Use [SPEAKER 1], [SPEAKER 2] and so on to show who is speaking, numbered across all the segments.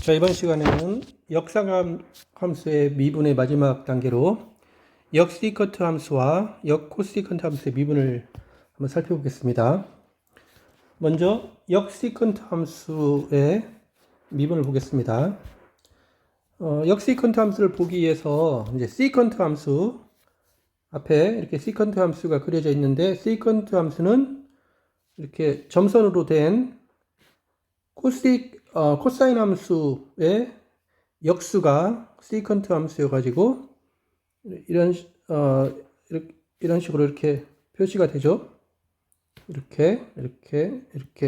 [SPEAKER 1] 자, 이번 시간에는 역상함 함수의 미분의 마지막 단계로 역시컨트 함수와 역코시컨트 함수의 미분을 한번 살펴보겠습니다. 먼저 역시컨트 함수의 미분을 보겠습니다. 역시컨트 함수를 보기 위해서 이제 시컨트 함수 앞에 이렇게 시컨트 함수가 그려져 있는데, 시컨트 함수는 이렇게 점선으로 된 코사인 함수의 역수가 시컨트 함수여가지고 이런 식으로 이렇게 표시가 되죠. 이렇게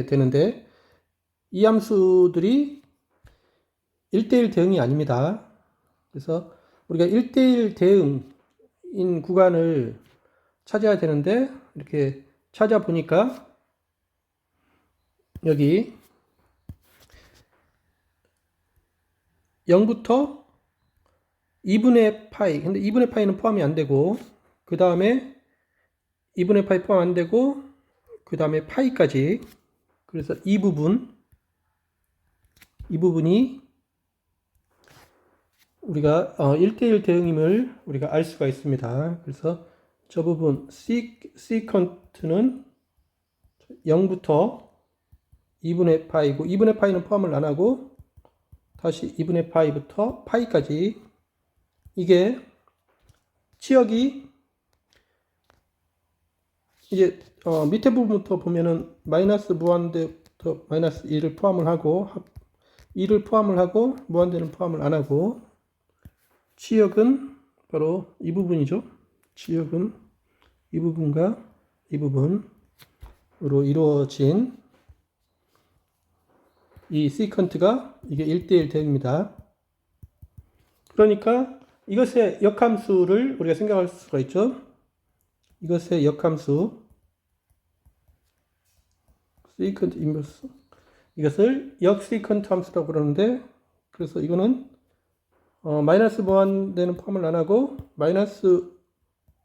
[SPEAKER 1] 되는데, 이 함수들이 1대1 대응이 아닙니다. 그래서 우리가 1대1 대응인 구간을 찾아야 되는데, 이렇게 찾아보니까 여기 0부터 2분의 파이, 근데 2분의 파이는 포함이 안 되고, 그 다음에 2분의 파이 포함 안 되고, 그 다음에 파이까지. 그래서 이 부분이 우리가 1대1 대응임을 우리가 알 수가 있습니다. 그래서 저 부분 시컨트는 0부터 2분의 파이고, 2분의 파이는 포함을 안 하고 다시 2분의 파이부터 파이까지. 이게 치역이 이제 밑에 부분부터 보면은 마이너스 무한대부터 마이너스 2를 포함을 하고, 2를 포함을 하고 무한대는 포함을 안 하고, 치역은 바로 이 부분이죠. 치역은 이 부분과 이 부분으로 이루어진 이 시컨트가 이게 1대1 대응입니다. 그러니까 이것의 역함수를 우리가 생각할 수가 있죠. 이것의 역함수 시컨트 인버스, 이것을 역시컨트 함수라고 그러는데, 그래서 이거는 마이너스 무한대는 포함을 안 하고, 마이너스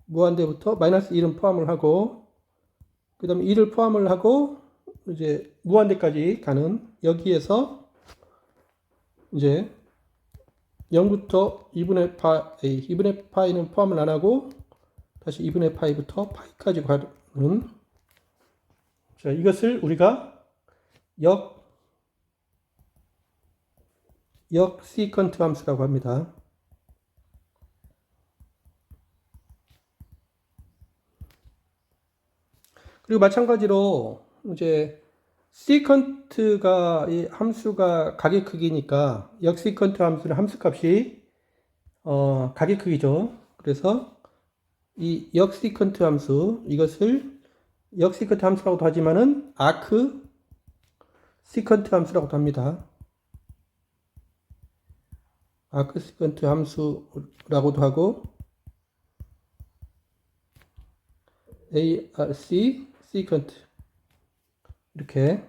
[SPEAKER 1] 무한대부터 마이너스 1은 포함을 하고, 그 다음에 2를 포함을 하고 이제 무한대까지 가는, 여기에서 이제 0부터 2분의 파이는 포함을 안 하고 다시 2분의 파이부터 파이까지 가는, 자, 이것을 우리가 역시컨트 함수라고 합니다. 그리고 마찬가지로 이제 시컨트가 이 함수가 가계 크기니까 역시컨트 함수는 함수값이 가계 크기죠. 그래서 이 역시컨트 함수, 이것을 역시컨트 함수라고도 하지만은 아크 시컨트 함수라고도 합니다. 아크 시컨트 함수라고도 하고, ARC 시컨트, 이렇게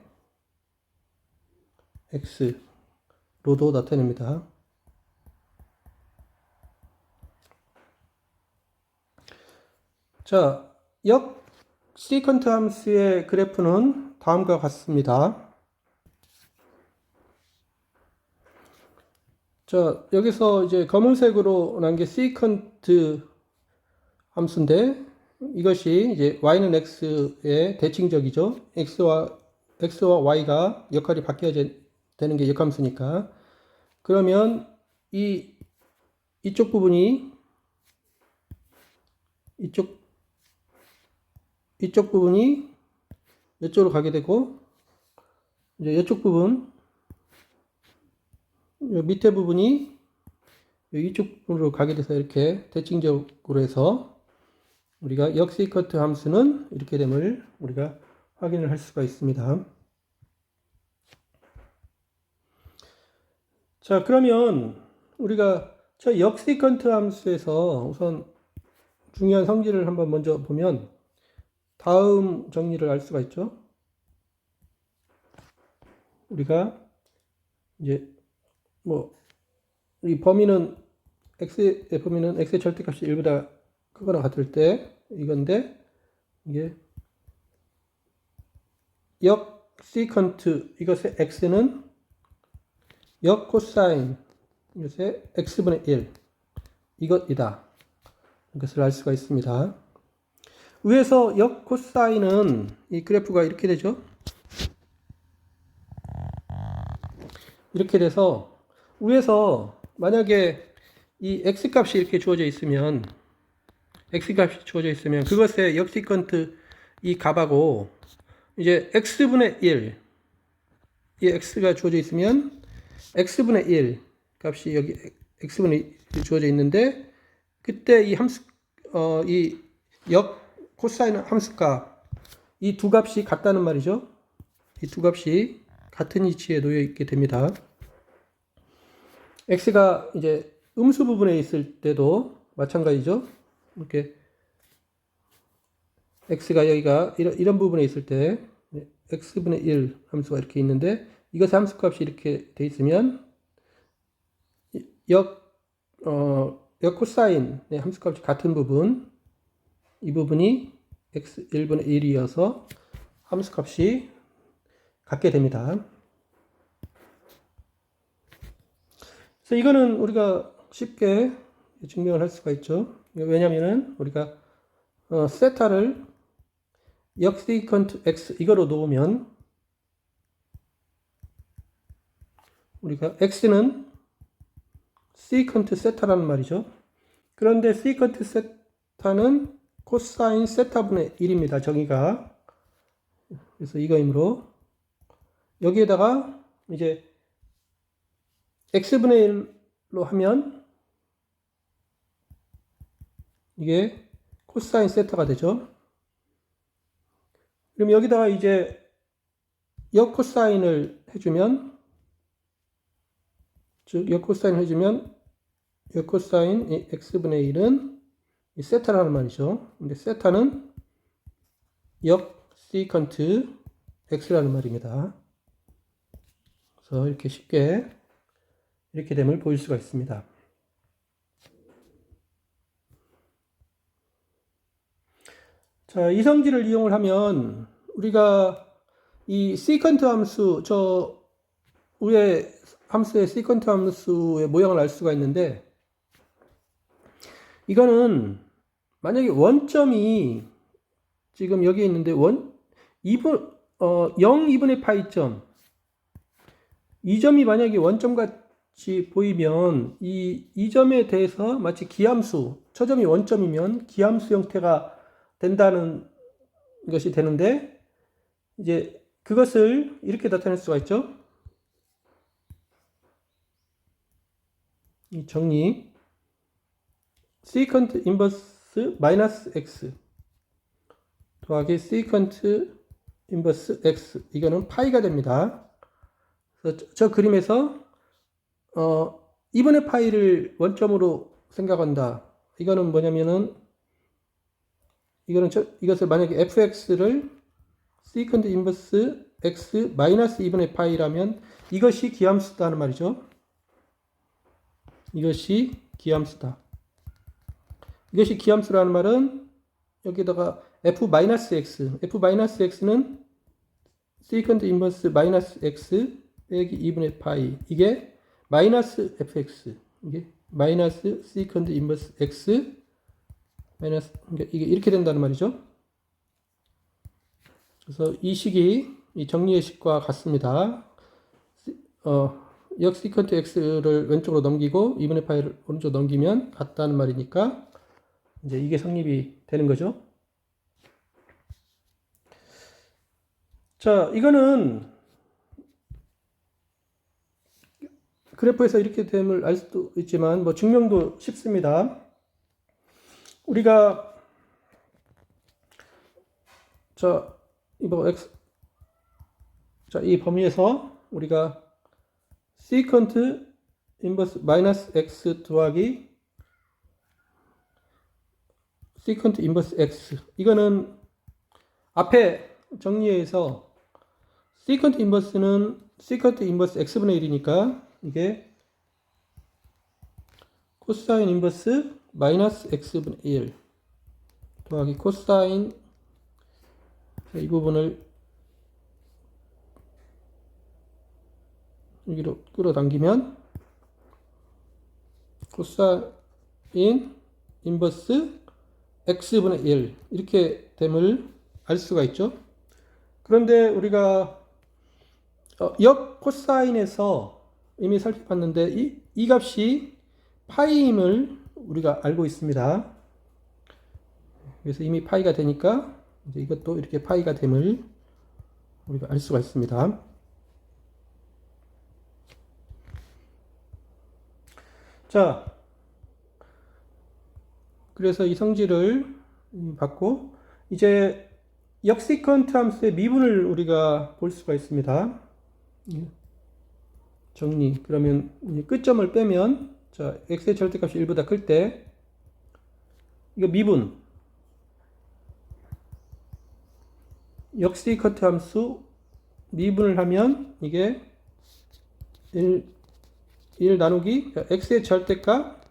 [SPEAKER 1] X로도 나타냅니다. 자, 시컨트 함수의 그래프는 다음과 같습니다. 자, 여기서 이제 검은색으로 난 게 시컨트 함수인데, 이것이 이제 y는 x의 대칭적이죠. x와 y가 역할이 바뀌어야 되는 게 역함수니까. 그러면 이쪽 부분이 이쪽 부분이 이쪽으로 가게 되고, 이제 이쪽 부분, 밑에 부분이 이쪽 부분으로 가게 돼서 이렇게 대칭적으로 해서 우리가 역시컨트 함수는 이렇게 됨을 우리가 확인을 할 수가 있습니다. 자, 그러면 우리가 저 역시컨트 함수에서 우선 중요한 성질을 한번 먼저 보면 다음 정리를 알 수가 있죠. 우리가 이제 이 범위는 x의 범위는 x의 절대값이 1보다 크거나 같을 때 이건데, 이게 역시컨트, 이것의 x는 역 코사인 이것의 x분의 1 이것이다. 이것을 알 수가 있습니다. 위에서 역 코사인은 이 그래프가 이렇게 되죠. 이렇게 돼서 위에서 만약에 이 x값이 이렇게 주어져 있으면 그것의 역시컨트 이 값하고 이제 x분의 1 이 x가 주어져 있으면 x분의 1 값이 여기 x분의 1이 주어져 있는데 그때 이 함수 이 역 코사인 함수값 이 두 값이 같다는 말이죠. 이 두 값이 같은 위치에 놓여 있게 됩니다. x가 이제 음수 부분에 있을 때도 마찬가지죠. 이렇게 x가 여기가 이런 부분에 있을 때 x분의 1 함수가 이렇게 있는데 이것의 함수값이 이렇게 돼 있으면 역 코사인의 함수값이 같은 부분 이 부분이 x 1분의 1이어서 함수값이 같게 됩니다. 그래서 이거는 우리가 쉽게 증명을 할 수가 있죠. 왜냐면은 우리가 세타를 역시컨트 x 이거로 놓으면 우리가 x는 시컨트 세타라는 말이죠. 그런데 시컨트 세타는 코사인 세타분의 1입니다. 정의가. 그래서 이거이므로 여기에다가 이제 x분의 1로 하면 이게 코사인 세타가 되죠. 그럼 여기다가 이제 역 코사인을 해주면 즉 역 코사인을 해주면 역 코사인 x분의 1은 이 세타라는 말이죠. 근데 세타는 역 시컨트 x라는 말입니다. 그래서 이렇게 쉽게 이렇게 됨을 보일 수가 있습니다. 자, 이성질을 이용을 하면 우리가 이 시컨트 함수 저 위에 함수의 시컨트 함수의 모양을 알 수가 있는데 이거는 만약에 원점이 지금 여기 있는데 0 2분의 파이점 이 점이 만약에 원점 같이 보이면 이 점에 대해서 마치 기함수 초점이 원점이면 기함수 형태가 된다는 것이 되는데 이제 그것을 이렇게 나타낼 수가 있죠. 이 정리 시컨트 인버스 마이너스 x 더하기 시컨트 인버스 x 이거는 파이가 됩니다. 그래서 저 그림에서 2분의 파이를 원점으로 생각한다. 이거는 뭐냐면은 이것을 만약에 fx를 시컨트 인버스 x 마이너스 2분의 파이라면 이것이 기함수다는 말이죠. 이것이 기함수다. 이것이 기함수라는 말은 여기다가 f-x는 시컨트 인버스 마이너스 x 빼기 2분의 파이 이게 마이너스 fx 이게 마이너스 시컨트 인버스 x 마이너스 이게 이렇게 된다는 말이죠. 그래서 이 식이 이 정리의 식과 같습니다. 역 시컨트 x를 왼쪽으로 넘기고 2분의 파이를 오른쪽으로 넘기면 같다는 말이니까 이제 이게 성립이 되는 거죠. 자, 이거는 그래프에서 이렇게 됨을 알 수도 있지만 뭐 증명도 쉽습니다. 우리가 이 범위에서 우리가 시컨트 인버스 마이너스 x 더하기 시컨트 인버스 x 이거는 앞에 정리해서 시컨트 인버스는 시컨트 인버스 x분의 1이니까 이게 코사인 인버스 마이너스 x분의 1 더하기 코사인 이 부분을 여기로 끌어당기면 코사인 인버스 x분의 1 이렇게 됨을 알 수가 있죠. 그런데 우리가 역 코사인에서 이미 살펴봤는데 이 값이 파이임을 우리가 알고 있습니다. 그래서 이미 파이가 되니까 이제 이것도 이렇게 파이가 됨을 우리가 알 수가 있습니다. 자, 그래서 이 성질을 받고 이제 역시컨트 함수의 미분을 우리가 볼 수가 있습니다. 정리. 그러면 끝점을 빼면 자, x의 절대값이 1보다 클 때 이거 미분 역시컨트 함수 미분을 하면 이게 1 나누기 x의 절대값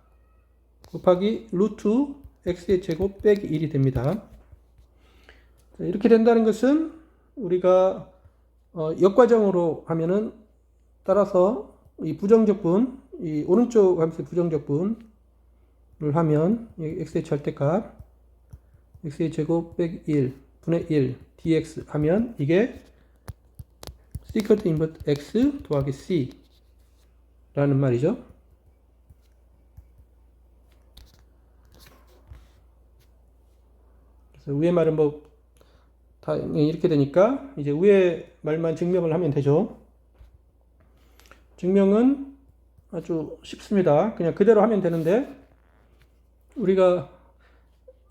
[SPEAKER 1] 곱하기 루트 x의 제곱 빼기 1이 됩니다. 자, 이렇게 된다는 것은 우리가 역과정으로 하면은 따라서 이 부정적분, 이 오른쪽 함수의 부정적분을 하면 x의 절대값 x의 제곱 빼기 1 분의 1 dx 하면 이게 시컨트 인버스 x 더하기 c 라는 말이죠. 그래서 위의 말은 뭐 다 이렇게 되니까 이제 위의 말만 증명을 하면 되죠. 증명은 아주 쉽습니다. 그냥 그대로 하면 되는데 우리가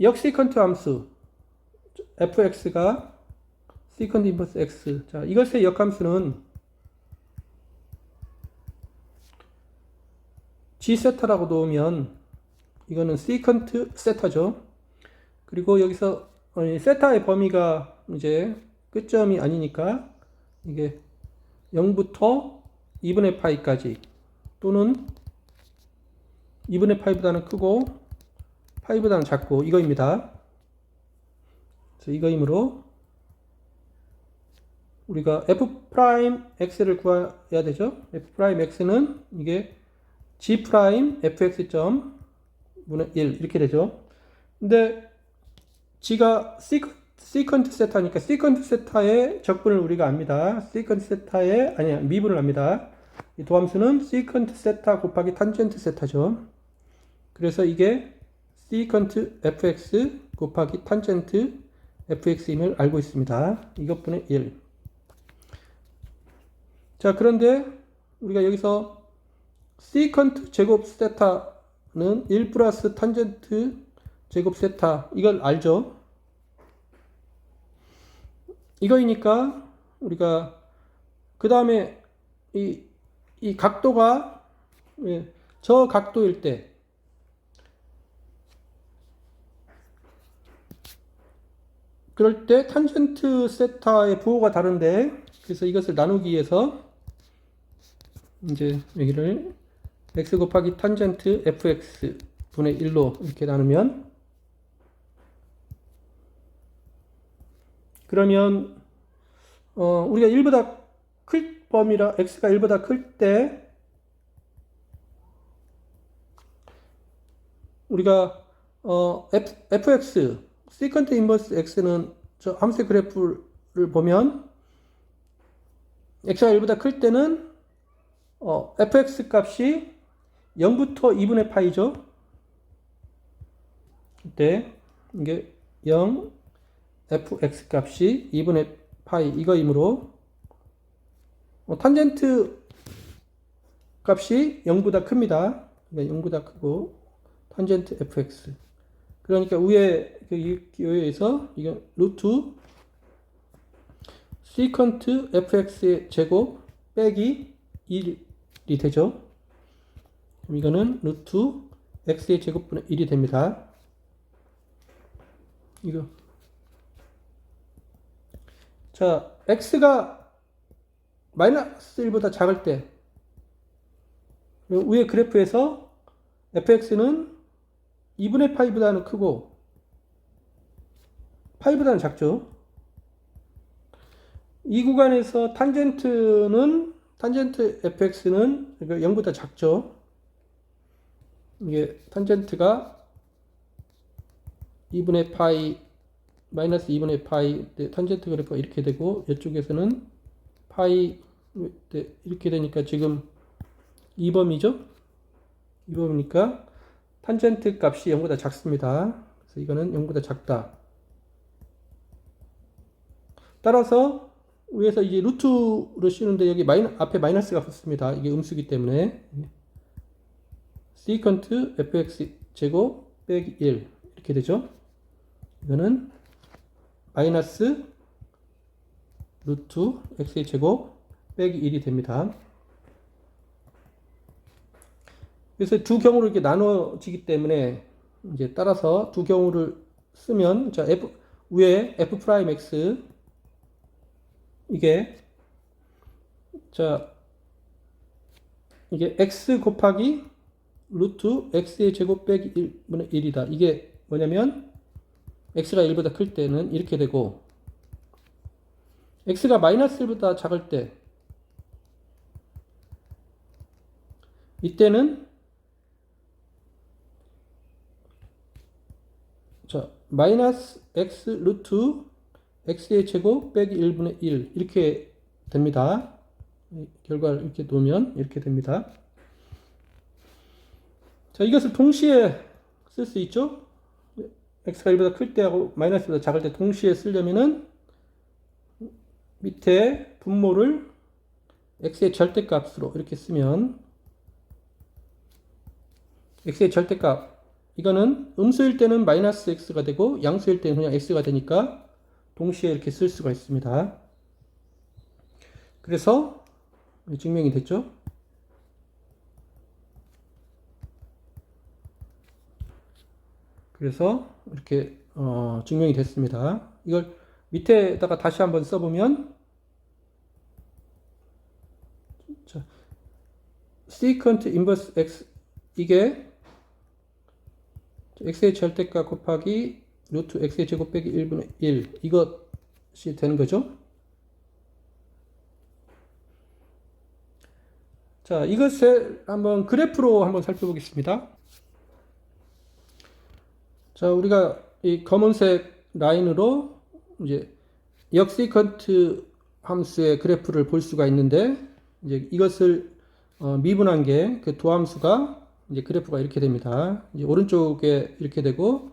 [SPEAKER 1] 역시컨트 함수 fx가 시컨트 인버스 x 자 이것의 역함수는 g 세타라고 놓으면 이거는 시컨트 세타죠. 그리고 여기서 세타의 범위가 이제 끝점이 아니니까 이게 0부터 2분의 파이까지 또는 2분의 파이보다는 크고 파이보다는 작고 이거입니다. 그래서 이거이므로 우리가 f'x를 구해야 되죠. f'x는 이게 g'(fx) 분의 1 이렇게 되죠. 근데 g가 시컨트 세타니까 시컨트 세타의 적분을 우리가 압니다. 시컨트 세타의 미분을 압니다. 이 도함수는 시컨트 세타 곱하기 탄젠트 세타죠. 그래서 이게 시컨트 fx 곱하기 탄젠트 fx임을 알고 있습니다. 이것분의 1. 자, 그런데 우리가 여기서 시컨트 제곱 세타는 1 플러스 탄젠트 제곱 세타 이걸 알죠. 이거이니까 우리가 그 다음에 이 각도가 저 각도일 때 그럴 때 탄젠트 세타의 부호가 다른데 그래서 이것을 나누기 위해서 이제 여기를 x 곱하기 탄젠트 fx 분의 1로 이렇게 나누면 그러면 우리가 1보다 클 범위라 x가 1보다 클 때 우리가 fx 시컨트 인버스 x는 저 함수의 그래프를 보면 x가 1보다 클 때는 fx 값이 0부터 2분의 파이죠. 그때 이게 0 fx 값이 2분의 파이 이거이므로 탄젠트 값이 0보다 큽니다. 그러니까 0보다 크고 탄젠트 fx 그러니까 위에 기호에서 이거 루트 시컨트 fx의 제곱 빼기 1이 되죠. 그럼 이거는 루트 x의 제곱분의 1이 됩니다. 이거 자, x가 마이너스 1보다 작을 때 위의 그래프에서 fx는 2분의 파이보다는 크고 파이보다는 작죠. 이 구간에서 탄젠트는 탄젠트 fx는 0보다 작죠. 이게 탄젠트가 2분의 파이 마이너스 2분의 파이 탄젠트 그래프가 이렇게 되고 이쪽에서는 파이 이렇게 되니까 지금 2범이죠. 2범이니까 탄젠트 값이 0보다 작습니다. 그래서 이거는 0보다 작다. 따라서 위에서 이제 루트로 씌우는데 여기 앞에 마이너스가 붙습니다. 이게 음수기 때문에 세컨트 fx 제곱 빼기 1 이렇게 되죠. 이거는 마이너스 루트 x의 제곱 빼기 1이 됩니다. 그래서 두 경우로 이렇게 나눠지기 때문에 이제 따라서 두 경우를 쓰면 자 위에 f 프라임 x 이게 x 곱하기 루트 x의 제곱 빼기 1분의 1이다. 이게 뭐냐면 x가 1보다 클 때는 이렇게 되고 x가 마이너스 1보다 작을 때 이때는 마이너스 x 루트 x의 제곱 빼기 1분의 1 이렇게 됩니다. 결과를 이렇게 놓으면 이렇게 됩니다. 자, 이것을 동시에 쓸 수 있죠. x가 1보다 클 때하고 마이너스 1보다 작을 때 동시에 쓰려면은 밑에 분모를 x의 절대값으로 이렇게 쓰면 x의 절대값 이거는 음수일 때는 마이너스 x가 되고 양수일 때는 그냥 x가 되니까 동시에 이렇게 쓸 수가 있습니다. 그래서 증명이 됐죠. 그래서 이렇게 증명이 됐습니다. 이걸 밑에다가 다시 한번 써보면 secant inverse x 이게 x의 절대값 곱하기 루트 x의 제곱 빼기 1분의 1 이것이 되는 거죠. 자, 이것을 한번 그래프로 한번 살펴보겠습니다. 자, 우리가 이 검은색 라인으로 이제 역시컨트 함수의 그래프를 볼 수가 있는데 이제 이것을 미분한 게 그 도함수가 이제 그래프가 이렇게 됩니다. 이제 오른쪽에 이렇게 되고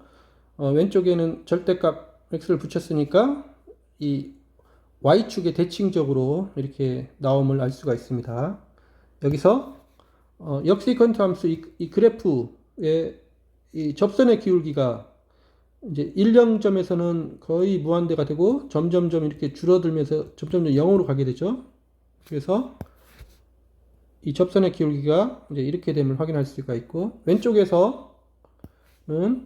[SPEAKER 1] 왼쪽에는 절대값 x를 붙였으니까 이 y축의 대칭적으로 이렇게 나옴을 알 수가 있습니다. 여기서 역시컨트 함수 이 그래프의 이 접선의 기울기가 이제 1,0점에서는 거의 무한대가 되고 점점점 이렇게 줄어들면서 점점점 0으로 가게 되죠. 그래서 이 접선의 기울기가 이제 이렇게 됨을 확인할 수가 있고 왼쪽에서는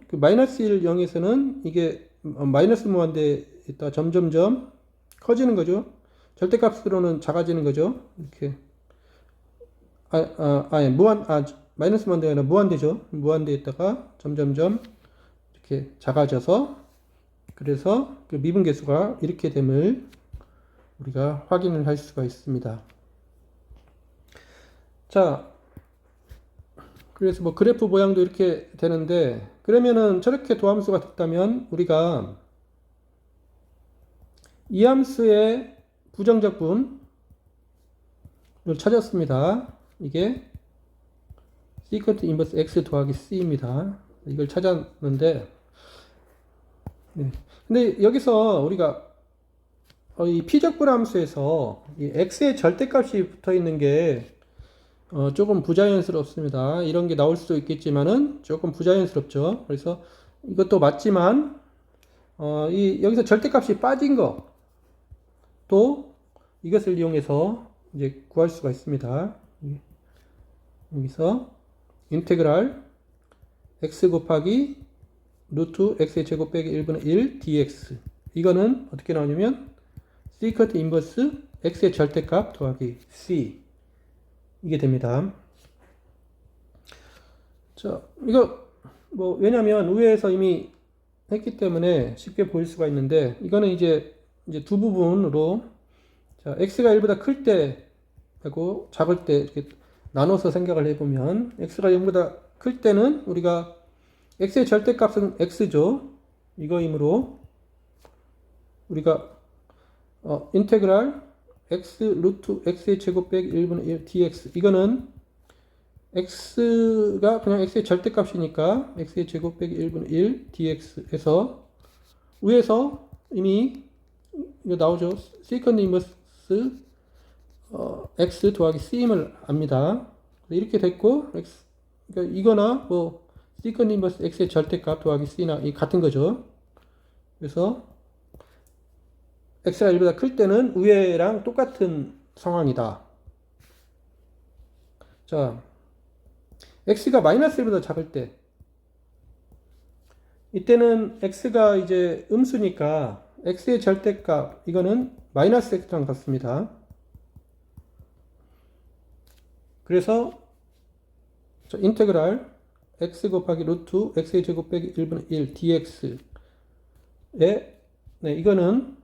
[SPEAKER 1] 그 마이너스 1, 0에서는 이게 마이너스 무한대에 있다 점점점 커지는 거죠. 절대값으로는 작아지는 거죠. 이렇게 마이너스 무한대가 아니라 무한대죠. 무한대에 있다가 점점점 이렇게 작아져서 그래서 그 미분계수가 이렇게 됨을 우리가 확인을 할 수가 있습니다. 자, 그래서 뭐 그래프 모양도 이렇게 되는데 그러면은 저렇게 도함수가 됐다면 우리가 이 함수의 부정적분을 찾았습니다. 이게 secant inverse x 더하기 c입니다. 이걸 찾았는데 네. 근데 여기서 우리가 이 피적분 함수에서 이 x의 절대값이 붙어 있는 게 조금 부자연스럽습니다. 이런 게 나올 수도 있겠지만은 조금 부자연스럽죠. 그래서 이것도 맞지만 여기서 절대값이 빠진 거 또 이것을 이용해서 이제 구할 수가 있습니다. 여기서 인테그랄 x 곱하기 루트 x의 제곱 빼기 1분의 1 dx 이거는 어떻게 나오냐면 secant inverse x의 절대값 더하기 c 이게 됩니다. 자, 이거 뭐 왜냐면 위에서 이미 했기 때문에 쉽게 보일 수가 있는데 이거는 이제 두 부분으로 자, x가 1보다 클 때 하고 작을 때 이렇게 나눠서 생각을 해보면 x가 0보다 클 때는 우리가 x의 절대값은 x죠. 이거이므로 우리가 인테그랄 x 루트 x의 제곱 빼기 1분의 1 dx 이거는 x가 그냥 x의 절대값이니까 x의 제곱 빼기 1분의 1 dx에서 위에서 이미 이거 나오죠. 세컨드 인버스 x 더하기 c임을 압니다. 이렇게 됐고 x 그러니까 이거나 뭐 세컨드 인버스 x의 절대값 더하기 c나 이 같은 거죠. 그래서 x가 1보다 클 때는 위에랑 똑같은 상황이다. 자, x가 마이너스 1보다 작을 때 이때는 x가 이제 음수니까 x의 절대값 이거는 마이너스 x랑 같습니다. 그래서 인테그랄 x 곱하기 루트 x의 제곱 빼기 1분의 1 dx에 네, 이거는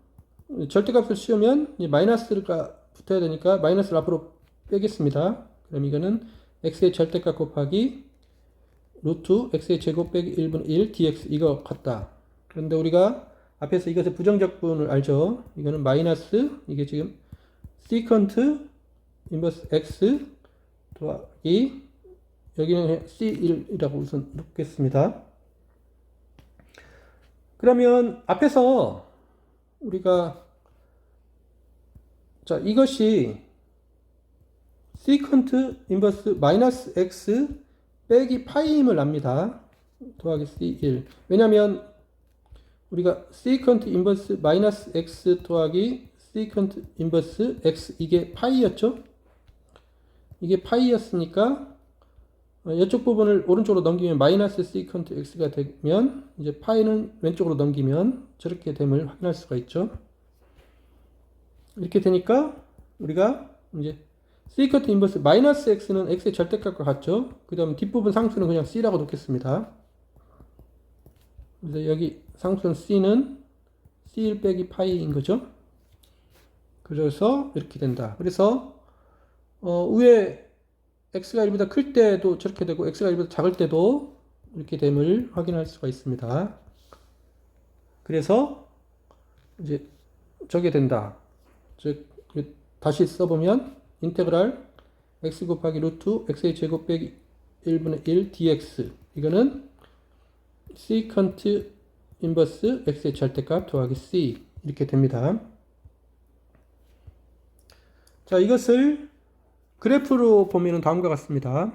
[SPEAKER 1] 절대값을 씌우면 마이너스가 붙어야 되니까 마이너스를 앞으로 빼겠습니다. 그럼 이거는 x의 절대값 곱하기 루트 x의 제곱 빼기 1분의 1 dx 이거 같다. 그런데 우리가 앞에서 이것의 부정적분을 알죠. 이거는 마이너스 이게 지금 세컨트 인버스 x 더하기 여기는 C1이라고 우선 놓겠습니다. 그러면 앞에서 우리가 자 이것이 세컨트 인버스 마이너스 x 빼기 파이임을 압니다. 더하기 C1 왜냐면 우리가 세컨트 인버스 마이너스 x 더하기 세컨트 인버스 x 이게 파이였죠. 이게 파이였으니까 이쪽 부분을 오른쪽으로 넘기면 마이너스 세컨트 x가 되면 이제 파이는 왼쪽으로 넘기면 저렇게 됨을 확인할 수가 있죠. 이렇게 되니까 우리가 이제 세컨트 인버스 마이너스 x는 x의 절대값과 같죠. 그 다음 뒷부분 상수는 그냥 c라고 놓겠습니다. 그래서 여기 상수는 c는 c1 빼기 파이인 거죠. 그래서 이렇게 된다. 그래서 위에 x가 1보다 클 때도 저렇게 되고 x가 1보다 작을 때도 이렇게 됨을 확인할 수가 있습니다. 그래서 이제 저게 된다. 즉 다시 써보면 인테그랄 x 곱하기 루트 x의 제곱 빼기 1분의 1 dx 이거는 세컨트 인버스 x의 절대값 더하기 c 이렇게 됩니다. 자 이것을 그래프로 보면 다음과 같습니다.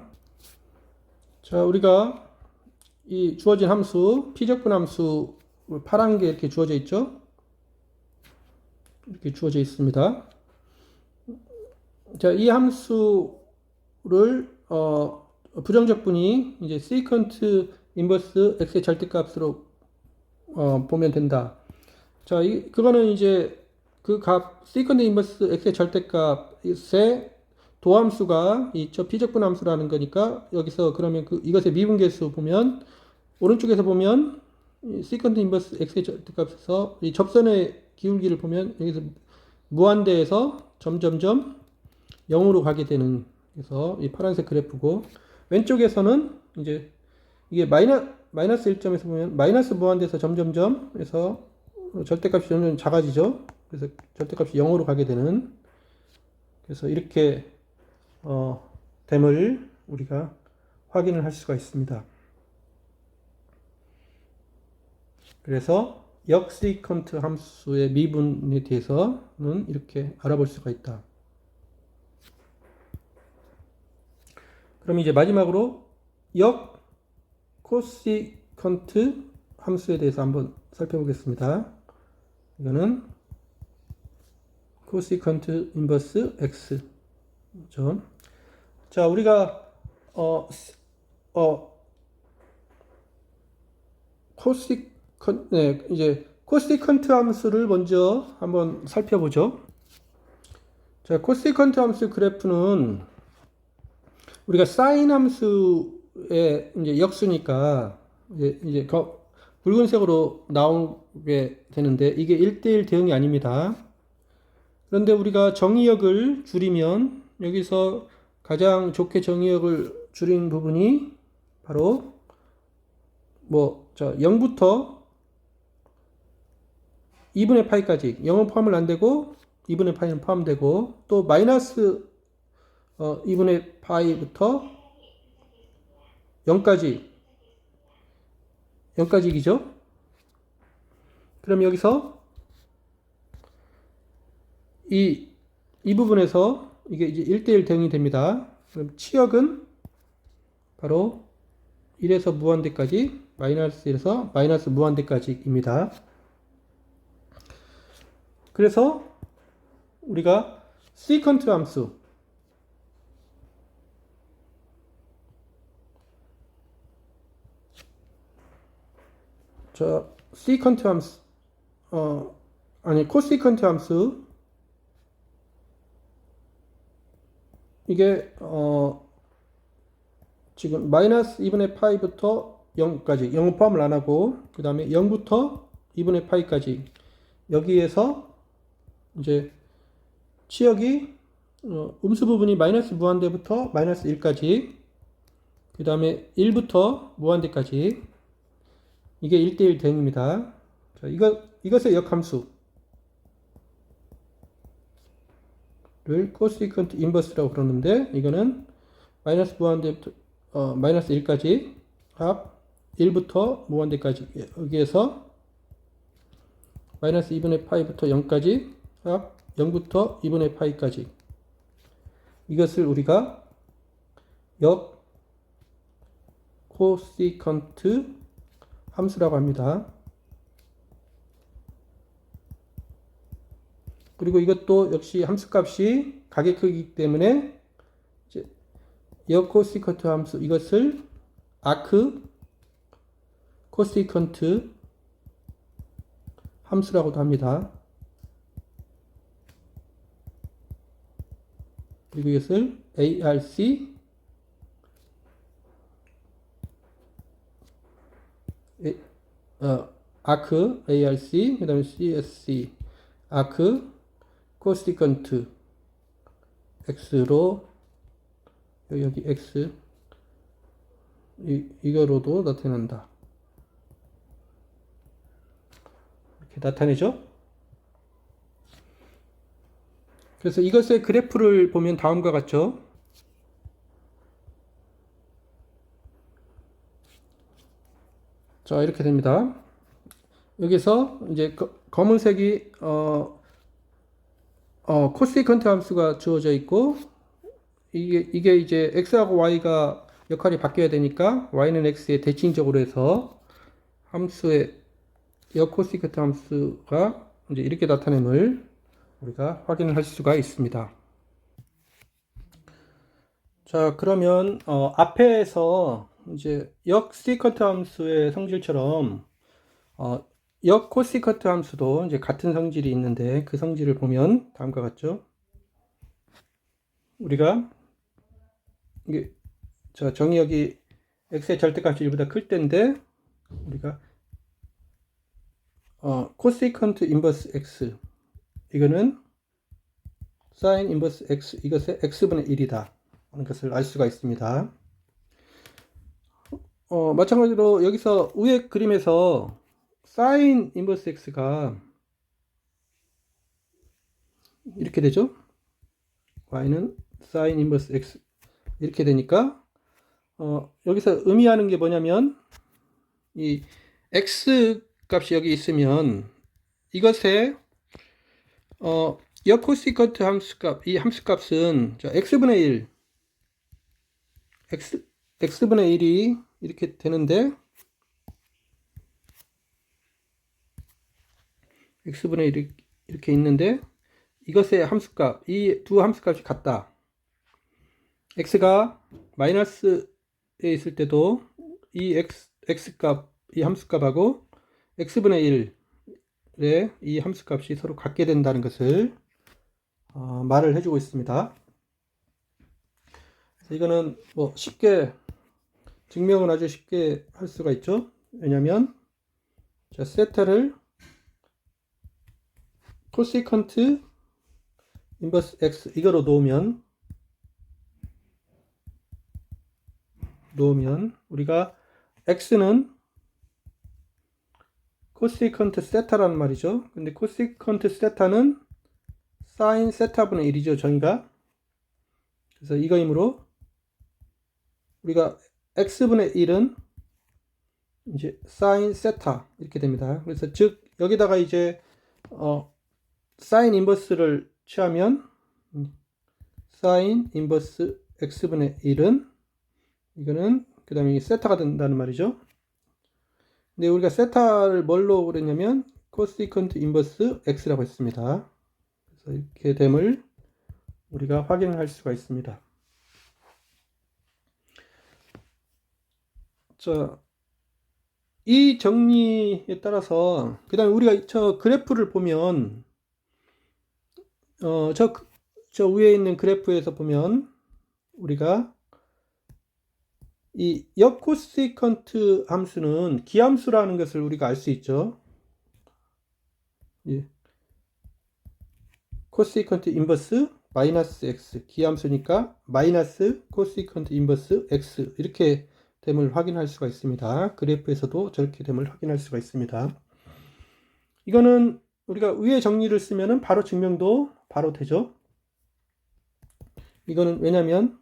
[SPEAKER 1] 자, 우리가 이 주어진 함수, 피적분 함수 파란 게 이렇게 주어져 있죠? 이렇게 주어져 있습니다. 자, 이 함수를 부정적분이 이제 세컨트 인버스 x의 절대값으로 보면 된다. 자, 그거는 이제 그 값 세컨트 인버스 x의 절대값의 도함수가 저 피적분 함수라는 거니까 여기서 그러면 이것의 미분계수 보면 오른쪽에서 보면 세컨트 인버스 x의 절대값에서 이 접선의 기울기를 보면 여기서 무한대에서 점점점 0으로 가게 되는 그래서 이 파란색 그래프고 왼쪽에서는 이제 이게 마이너스 1점에서 보면 마이너스 무한대에서 점점점 해서 절대값이 점점 작아지죠. 그래서 절대값이 0으로 가게 되는 그래서 이렇게 됨을 우리가 확인을 할 수가 있습니다. 그래서 역세컨트 함수의 미분에 대해서는 이렇게 알아볼 수가 있다. 그럼 이제 마지막으로 역 코시컨트 함수에 대해서 한번 살펴보겠습니다. 이거는 코시컨트 인버스 x 죠. 자, 우리가 코시컨트 함수를 먼저 한번 살펴보죠. 자, 코시컨트 함수 그래프는 우리가 사인 함수의 이제 역수니까 이제 붉은색으로 나오게 되는데 이게 1대1 대응이 아닙니다. 그런데 우리가 정의역을 줄이면 여기서 가장 좋게 정의역을 줄인 부분이 바로 0부터 2분의 파이까지 0은 포함을 안 되고 2분의 파이는 포함되고 또 마이너스 2분의 파이부터 0까지이죠. 그럼 여기서 이 부분에서 이게 이제 1대1 대응이 됩니다. 그럼 치역은 바로 1에서 무한대까지 마이너스 1에서 마이너스 무한대까지입니다. 그래서 우리가 시컨트 함수 시컨트 함수 코시컨트 함수 이게 지금 마이너스 2분의 파이부터 0까지 0은 포함을 안 하고 그 다음에 0부터 2분의 파이까지 여기에서 이제 치역이 음수 부분이 마이너스 무한대부터 마이너스 1까지 그 다음에 1부터 무한대까지 이게 1대1 대응입니다. 자, 이것의 역함수를 코시컨트 인버스라고 그러는데 이거는 마이너스 무한대부터 마이너스 1까지 합 1부터 무한대까지 여기에서 마이너스 2분의 파이부터 0까지 합 0부터 2분의 파이까지 이것을 우리가 역 코시컨트 함수라고 합니다. 그리고 이것도 역시 함수값이 가계 크기이기 때문에 이제 역 코시컨트 함수 이것을 아크 코시컨트 함수라고도 합니다. 그리고 이것을 ARC 아크 ARC 그 다음에 CSC 아크 코시컨트 X로 여기 X 이거로도 나타난다. 이렇게 나타내죠. 그래서 이것의 그래프를 보면 다음과 같죠. 자, 이렇게 됩니다. 여기서 이제 검은색이 코시컨트 함수가 주어져 있고 이게 이제 x하고 y가 역할이 바뀌어야 되니까 y는 x에 대칭적으로 해서 함수의 역코시컨트 함수가 이제 이렇게 나타냄을 우리가 확인을 할 수가 있습니다. 자, 그러면 앞에서 이제 역시컨트 함수의 성질처럼 역코시컨트 함수도 이제 같은 성질이 있는데 그 성질을 보면 다음과 같죠. 우리가 이게 정의역이 x의 절대값이 1보다 클 때인데 우리가 코시컨트 인버스 x 이거는 사인 인버스 x 이것의 x분의 1이다 하는 것을 알 수가 있습니다. 마찬가지로 여기서 위에 그림에서 사인 인버스 x가 이렇게 되죠. y는 사인 인버스 x 이렇게 되니까 여기서 의미하는 게 뭐냐면 이 x 값이 여기 있으면 이것의 역코시컨트 함수값 이 함수값은 x분의 1 x분의 1이 이렇게 되는데 x분의 1이 이렇게 있는데 이것의 함수값 이 두 함수값이 같다. x가 마이너스에 있을 때도 이 x값 이 함수값하고 x분의 1의 이 함수값이 서로 같게 된다는 것을 말을 해주고 있습니다. 이거는 뭐 쉽게 증명은 아주 쉽게 할 수가 있죠. 왜냐하면 세타를 코시컨트 인버스 x 이거로 놓으면 놓으면 우리가 x는 코시컨트 세타라는 말이죠. 근데 코시컨트 세타는 사인 세타분의 1이죠. 정의가. 그래서 이거이므로 우리가 x분의 1은 이제 사인 세타 이렇게 됩니다. 그래서 즉 여기다가 이제 사인 인버스를 취하면 사인 인버스 x분의 1은 이거는 그 다음에 세타가 된다는 말이죠. 근데 우리가 세타를 뭘로 그랬냐면 코시컨트 인버스 x라고 했습니다. 그래서 이렇게 됨을 우리가 확인을 할 수가 있습니다. 자, 이 정리에 따라서 그 다음에 우리가 저 그래프를 보면 저 위에 있는 그래프에서 보면 우리가 이 역코시컨트 함수는 기함수라는 것을 우리가 알 수 있죠. 예. 코시컨트 인버스 마이너스 x 기함수니까 마이너스 코시컨트 인버스 x 이렇게 됨을 확인할 수가 있습니다. 그래프에서도 저렇게 됨을 확인할 수가 있습니다. 이거는 우리가 위에 정리를 쓰면은 바로 증명도 바로 되죠. 이거는 왜냐면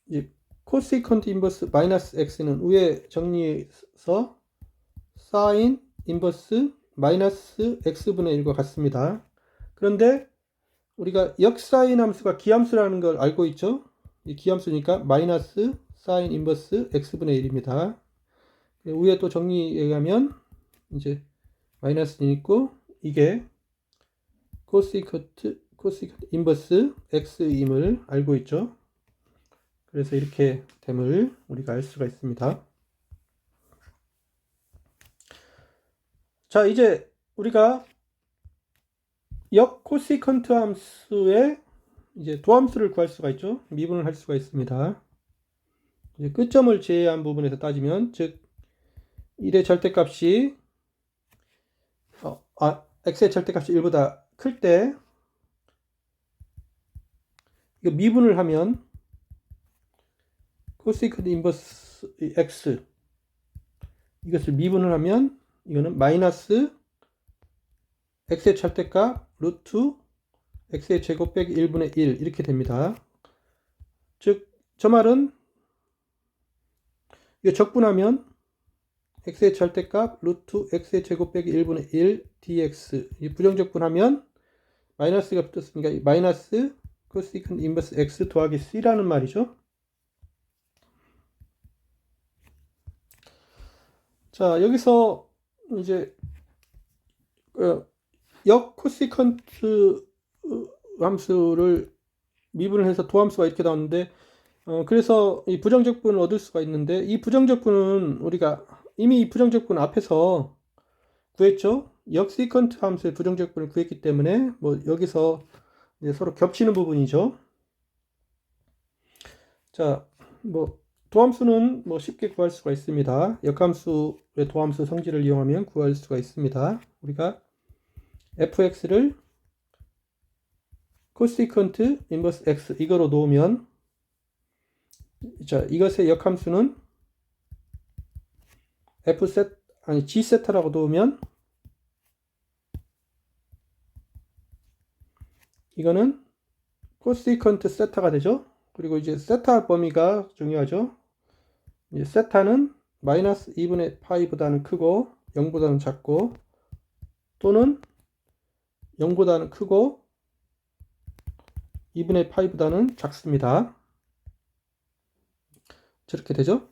[SPEAKER 1] 이제 코시컨트 인버스 마이너스 x는 위에 정리해서 사인 인버스 마이너스 x분의 1과 같습니다. 그런데 우리가 역사인 함수가 기함수라는 걸 알고 있죠. 이 기함수니까 마이너스 사인 인버스 x분의 1입니다. 위에 또 정리에 의하면 이제 마이너스는 있고 이게 코시컨트 인버스 x임을 알고 있죠. 그래서 이렇게 됨을 우리가 알 수가 있습니다. 자, 이제 우리가 역코시컨트 함수의 이제 도함수를 구할 수가 있죠. 미분을 할 수가 있습니다. 이제 끝점을 제외한 부분에서 따지면 즉 1의 절대값이 x의 절대값이 1보다 클 때 이거 미분을 하면 코시컨트 인버스 x 이것을 미분을 하면 이거는 마이너스 x의 절대값 루트 x의 제곱 빼기 1분의 1 이렇게 됩니다. 즉 저 말은 이거 적분하면 x의 절대값 루트 x의 제곱 빼기 1분의 1 dx 이 부정적분하면 마이너스가 붙었으니까 마이너스 코시컨트 인버스 x 더하기 c라는 말이죠. 자, 여기서 이제 역코시컨트 함수를 미분을 해서 도함수가 이렇게 나오는데 그래서 이 부정적분을 얻을 수가 있는데 이 부정적분은 우리가 이미 이 부정적분 앞에서 구했죠. 역시컨트 함수의 부정적분을 구했기 때문에 뭐 여기서 이제 서로 겹치는 부분이죠. 자, 뭐 도함수는 뭐 쉽게 구할 수가 있습니다. 역함수의 도함수 성질을 이용하면 구할 수가 있습니다. 우리가 fx를 코시컨트 인버스 x 이거로 놓으면 자, 이것의 역함수는 g 세타라고 놓으면 이거는 코시컨트 세타가 되죠. 그리고 이제 세타 범위가 중요하죠. 이제 세타는 마이너스 2분의 파이보다는 크고 0보다는 작고 또는 0보다는 크고 2분의 파이보다는 작습니다. 저렇게 되죠.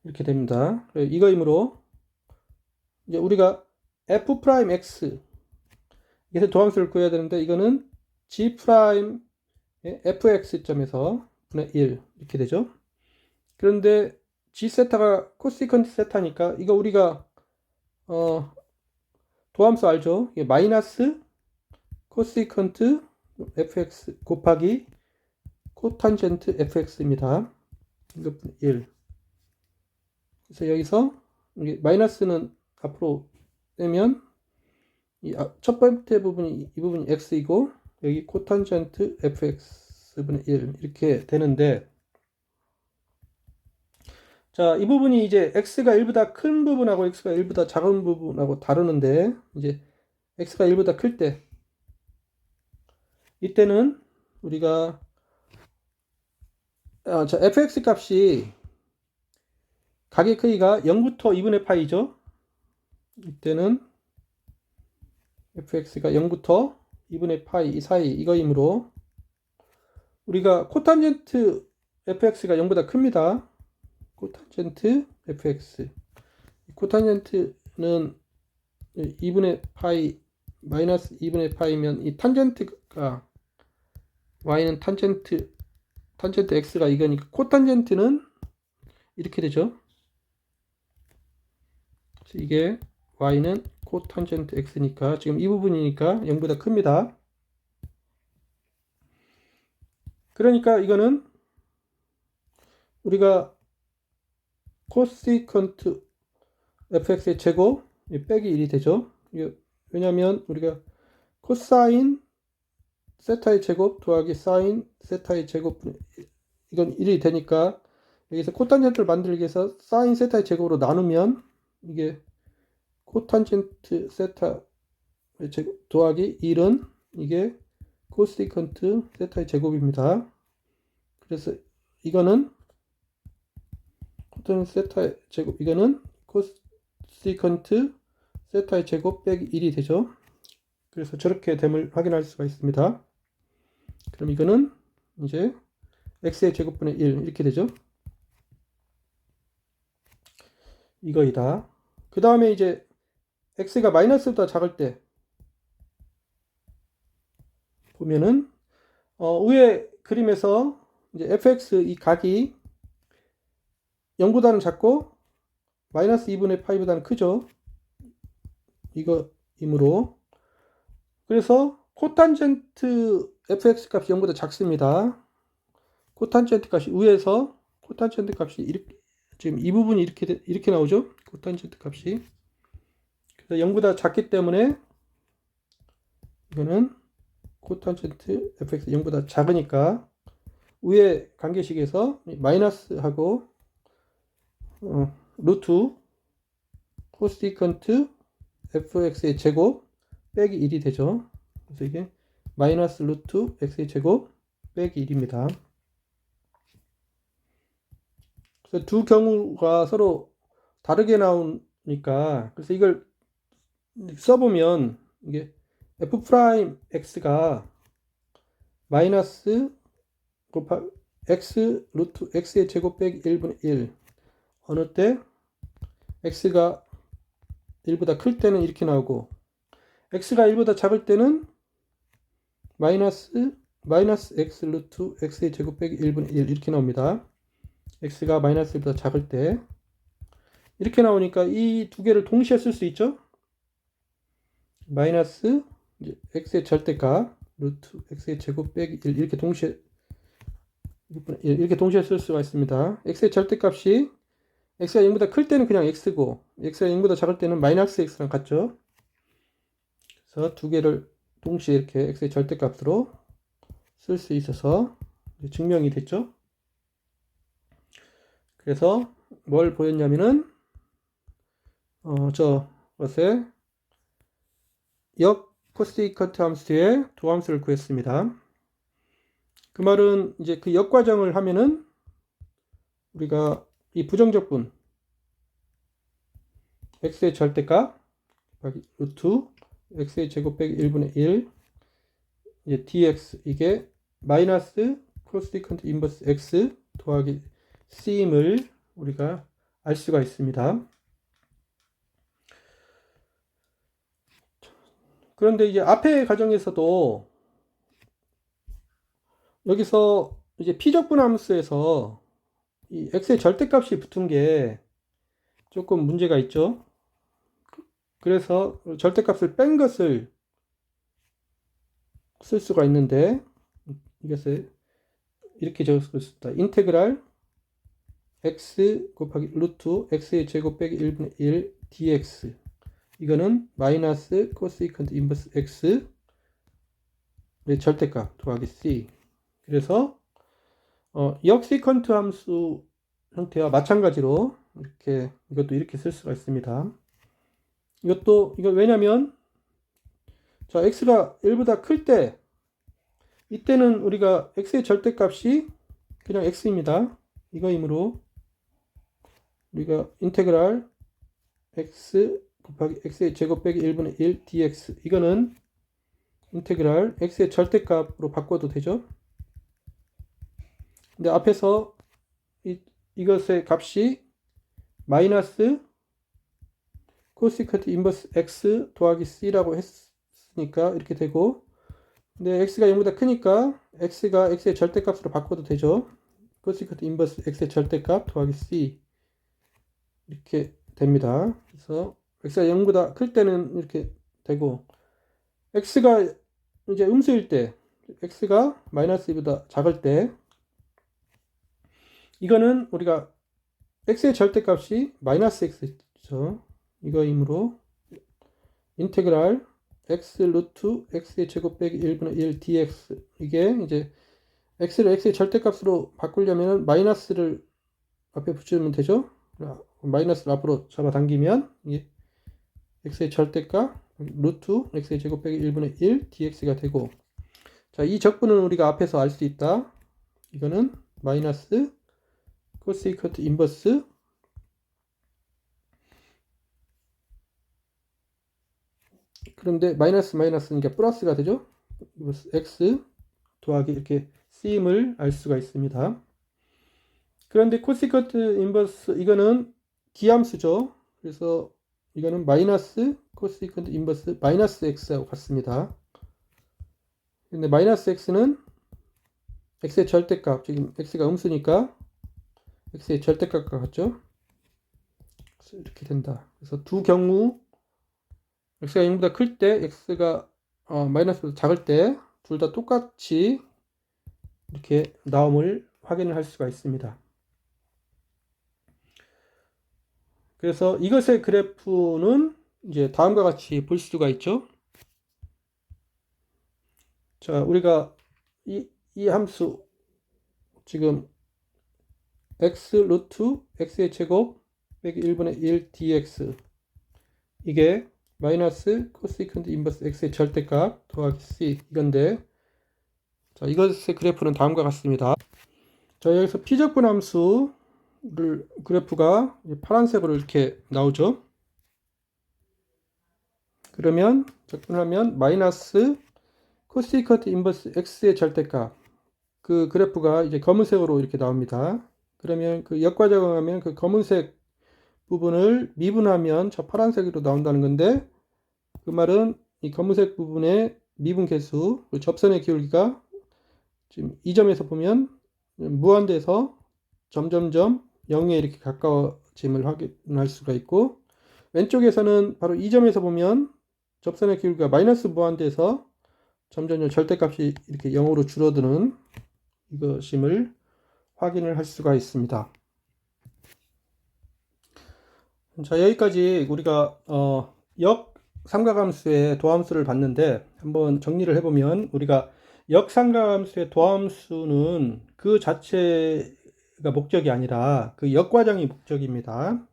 [SPEAKER 1] 이렇게 됩니다. 이거이므로 이제 우리가 f'x 이게 도함수를 구해야 되는데 이거는 g'의 fx점에서 분의 1 이렇게 되죠. 그런데 g세타가 코시컨트 세타니까 이거 우리가 도함수 알죠? 이게 마이너스 코시컨트 fx 곱하기 코탄젠트 fx입니다. 이거 1. 그래서 여기서 마이너스는 앞으로 빼면 이 첫 번째 부분이 이 부분이 x이고 여기 코탄젠트 fx분의 1 이렇게 되는데 자, 이 부분이 이제 x가 1보다 큰 부분하고 x가 1보다 작은 부분하고 다르는데, 이제 x가 1보다 클 때, 이때는 우리가 자, fx 값이 각의 크기가 0부터 2분의 파이죠. 이때는 fx가 0부터 2분의 파이 이 사이 이거이므로 우리가 코탄젠트 fx가 0보다 큽니다. 코탄젠트 fx. 코탄젠트는 2분의 파이 마이너스 2분의 파이면 이 탄젠트가 y는 탄젠트 x가 이거니까 코탄젠트는 이렇게 되죠. 이게 y는 코탄젠트 x니까 지금 이 부분이니까 0보다 큽니다. 그러니까 이거는 우리가 코시컨트 fx의 제곱 빼기 1이 되죠. 왜냐하면 우리가 코사인 세타의 제곱 더하기 사인 세타의 제곱 이건 1이 되니까 여기서 코탄젠트를 만들기 위해서 사인 세타의 제곱으로 나누면 이게 코탄젠트 세타의 제곱 더하기 1은 이게 코시컨트 세타의 제곱입니다. 그래서 이거는 코탄젠트 세타의 제곱 이거는 코시컨트 세타의 제곱 빼기 1이 되죠. 그래서 저렇게 됨을 확인할 수가 있습니다. 그럼 이거는 이제 x의 제곱분의 1 이렇게 되죠. 이거이다. 그 다음에 이제 x가 마이너스보다 작을 때 보면은 위에 그림에서 이제 fx 이 각이 0보다는 작고 마이너스 2분의 파이보다는 크죠. 이거이므로 그래서 코탄젠트 fx 값이 0보다 작습니다. 코탄젠트 값이 위에서 코탄젠트 값이 이렇게 지금 이 부분이 이렇게 나오죠. 코탄젠트 값이 그래서 0보다 작기 때문에 이거는 코탄젠트 fx 0보다 작으니까 위에 관계식에서 마이너스하고 루트 코시컨트 fx의 제곱 빼기 1이 되죠. 그래서 이게 마이너스 루트 x의 제곱 빼기 1입니다. 그래서 두 경우가 서로 다르게 나오니까 그래서 이걸 써보면 이게 f 프라임 x가 마이너스 곱하기 x 루트 x의 제곱 빼기 1분의 1 어느 때 x가 1보다 클 때는 이렇게 나오고 x가 1보다 작을 때는 마이너스 x 루트 x의 제곱 빼기 1분의 1 이렇게 나옵니다. x가 마이너스 1보다 작을 때 이렇게 나오니까 이 두 개를 동시에 쓸 수 있죠. 마이너스 x의 절대값 루트 x의 제곱 빼기 1 이렇게 동시에 쓸 수가 있습니다. x의 절대값이 x가 0보다 클 때는 그냥 x고 x가 0보다 작을 때는 마이너스 x랑 같죠. 그래서 두 개를 동시에 이렇게 x의 절대값으로 쓸 수 있어서 증명이 됐죠. 그래서 뭘 보였냐면은 저것에 역 코시컨트 함수의 도함수를 구했습니다. 그 말은 이제 그 역과정을 하면은 우리가 이 부정적분 x의 절대값 루트 x의 제곱 빼기 1분의 1 이제 dx 이게 마이너스 코시컨트 인버스 x 더하기 c임을 우리가 알 수가 있습니다. 그런데 이제 앞의 과정에서도 여기서 이제 피적분 함수에서 이 x의 절대값이 붙은 게 조금 문제가 있죠. 그래서 절대값을 뺀 것을 쓸 수가 있는데 이것을 이렇게 적을 수 있다. 인테그랄 x 곱하기 루트 x의 제곱 빼기 1분의 1 dx 이거는 마이너스 코시컨트 인버스 x의 절대값 더하기 c 그래서 역시컨트 함수를 형태와 마찬가지로 이렇게 이것도 이렇게 쓸 수가 있습니다. 이거 왜냐면 자 x가 1보다 클 때 이때는 우리가 x의 절대값이 그냥 x입니다. 이거이므로 우리가 인테그랄 x 곱하기 x의 제곱 빼기 1분의 1 dx 이거는 인테그랄 x의 절대값으로 바꿔도 되죠. 근데 앞에서 이것의 값이 마이너스 코시커트 인버스 x 더하기 c라고 했으니까 이렇게 되고, 근데 x가 0보다 크니까 x가 x의 절대값으로 바꿔도 되죠. 코시커트 인버스 x의 절대값 더하기 c 이렇게 됩니다. 그래서 x가 0보다 클 때는 이렇게 되고, x가 이제 음수일 때, x가 마이너스 2보다 작을 때, 이거는 우리가 x의 절대값이 마이너스 x죠. 이거이므로 인테그랄 x 루트 x의 제곱 빼기 1분의 1 dx 이게 이제 x를 x의 절대값으로 바꾸려면 마이너스를 앞에 붙이면 되죠. 마이너스를 앞으로 잡아당기면 이게 x의 절대값 루트 x의 제곱 빼기 1분의 1 dx가 되고, 자, 이 적분은 우리가 앞에서 알 수 있다. 이거는 마이너스 코시커트 인버스 그런데 마이너스니까 플러스가 되죠. x 더하기 이렇게 c임을 알 수가 있습니다. 그런데 코시커트 인버스 이거는 기함수죠. 그래서 이거는 마이너스 코시커트 인버스 마이너스 x하고 같습니다. 근데 마이너스 x는 x의 절대값, 지금 x가 음수니까 x의 절대값과 같죠. 그래서 이렇게 된다. 그래서 두 경우 x가 0보다 클 때, x가 마이너스보다 작을 때 둘 다 똑같이 이렇게 나옴을 확인을 할 수가 있습니다. 그래서 이것의 그래프는 이제 다음과 같이 볼 수가 있죠. 자, 우리가 이 함수 지금 x 루트 x의 제곱 빼기 1분의 1 dx 이게 마이너스 코시컨트 인버스 x의 절대값 더하기 c 이건데, 자, 이것의 그래프는 다음과 같습니다. 자, 여기서 피적분 함수를 그래프가 파란색으로 이렇게 나오죠. 그러면 적분하면 마이너스 코시커트 인버스 x의 절대값, 그 그래프가 이제 검은색으로 이렇게 나옵니다. 그러면 그 역과적응하면 그 검은색 부분을 미분하면 저 파란색으로 나온다는 건데, 그 말은 이 검은색 부분의 미분 계수, 접선의 기울기가 지금 이 점에서 보면 무한대에서 점점점 0에 이렇게 가까워짐을 확인할 수가 있고, 왼쪽에서는 바로 이 점에서 보면 접선의 기울기가 마이너스 무한대에서 점점 절대값이 이렇게 0으로 줄어드는 이것임을 확인을 할 수가 있습니다. 자, 여기까지 우리가 역삼각함수의 도함수를 봤는데, 한번 정리를 해보면 우리가 역삼각함수의 도함수는 그 자체가 목적이 아니라 그 역과정이 목적입니다.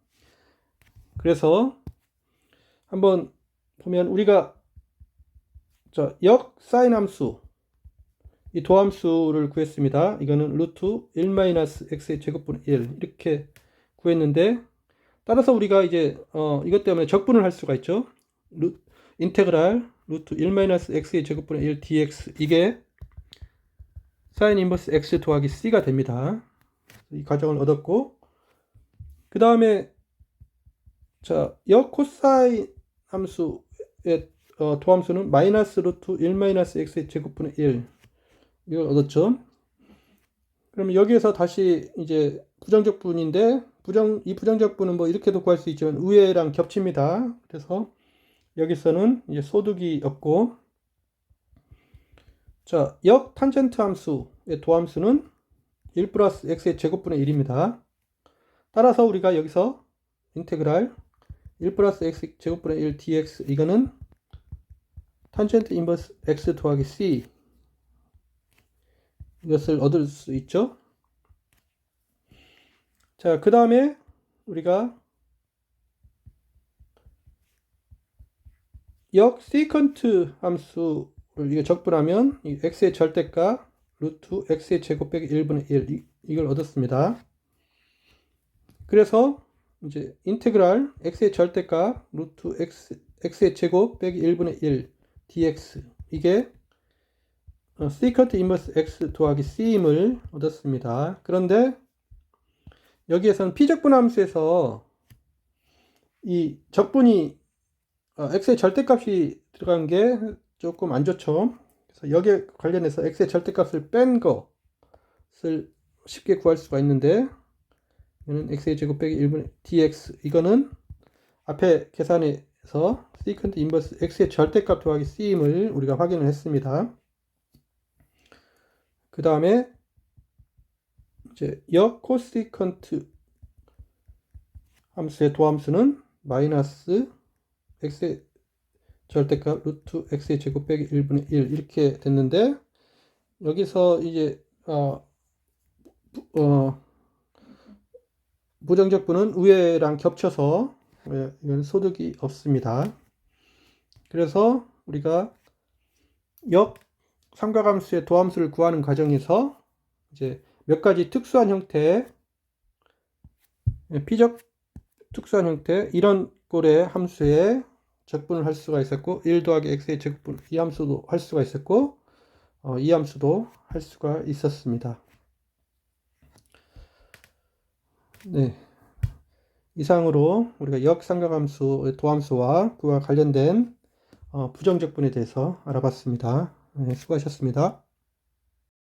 [SPEAKER 1] 그래서 한번 보면 우리가 역사인 함수 이 도함수를 구했습니다. 이거는 루트 1-x의 제곱분의 1 이렇게 구했는데, 따라서 우리가 이제 이것 때문에 적분을 할 수가 있죠. 인테그랄 루트 1-x의 제곱분의 1 dx 이게 사인 인버스 x 더하기 c가 됩니다. 이 과정을 얻었고, 그 다음에 자, 역코사인 함수의 도함수는 마이너스 루트 1-x의 제곱분의 1 이걸 얻었죠. 그러면 여기에서 다시 이제 부정적분인데, 이 부정적분은 뭐 이렇게도 구할 수 있지만 위에랑 겹칩니다. 그래서 여기서는 이제 소득이 없고, 자, 역 탄젠트 함수의 도함수는 1 플러스 x의 제곱분의 1입니다. 따라서 우리가 여기서 인테그랄 1 플러스 x 제곱분의 1 dx 이거는 탄젠트 인버스 x 더하기 c 이것을 얻을 수 있죠. 자, 그 다음에 우리가 역 세컨트 함수를 이거 적분하면 이 x의 절대값 루트 x의 제곱 빼기 1분의 1 이걸 얻었습니다. 그래서 이제 인테그랄 x의 절대값 루트 x의 제곱 빼기 1분의 1 dx 이게 세컨트 인버스 x 더하기 c임을 얻었습니다. 그런데 여기에서는 피적분 함수에서 이 적분이 x의 절대값이 들어간 게 조금 안 좋죠. 그래서 여기에 관련해서 x의 절대값을 뺀 것을 쉽게 구할 수가 있는데 이거는 x의 제곱 빼기 1분의 dx 이거는 앞에 계산에서 세컨트 인버스 x의 절대값 더하기 c임을 우리가 확인을 했습니다. 그 다음에 이제 역 코세컨트 함수의 도함수는 마이너스 x의 절대값 루트 x의 제곱 빼기 1분의 1 이렇게 됐는데 여기서 이제 부정적분은 위에랑 겹쳐서 이건 소득이 없습니다. 그래서 우리가 역 삼각함수의 도함수를 구하는 과정에서 이제 몇 가지 특수한 형태, 피적 특수한 형태 이런 꼴의 함수에 적분을 할 수가 있었고 1 더하기 x의 제곱분 이 함수도 할 수가 있었고 이 함수도 할 수가 있었습니다. 네, 이상으로 우리가 역삼각함수의 도함수와 그와 관련된 부정적분에 대해서 알아봤습니다. 네, 수고하셨습니다.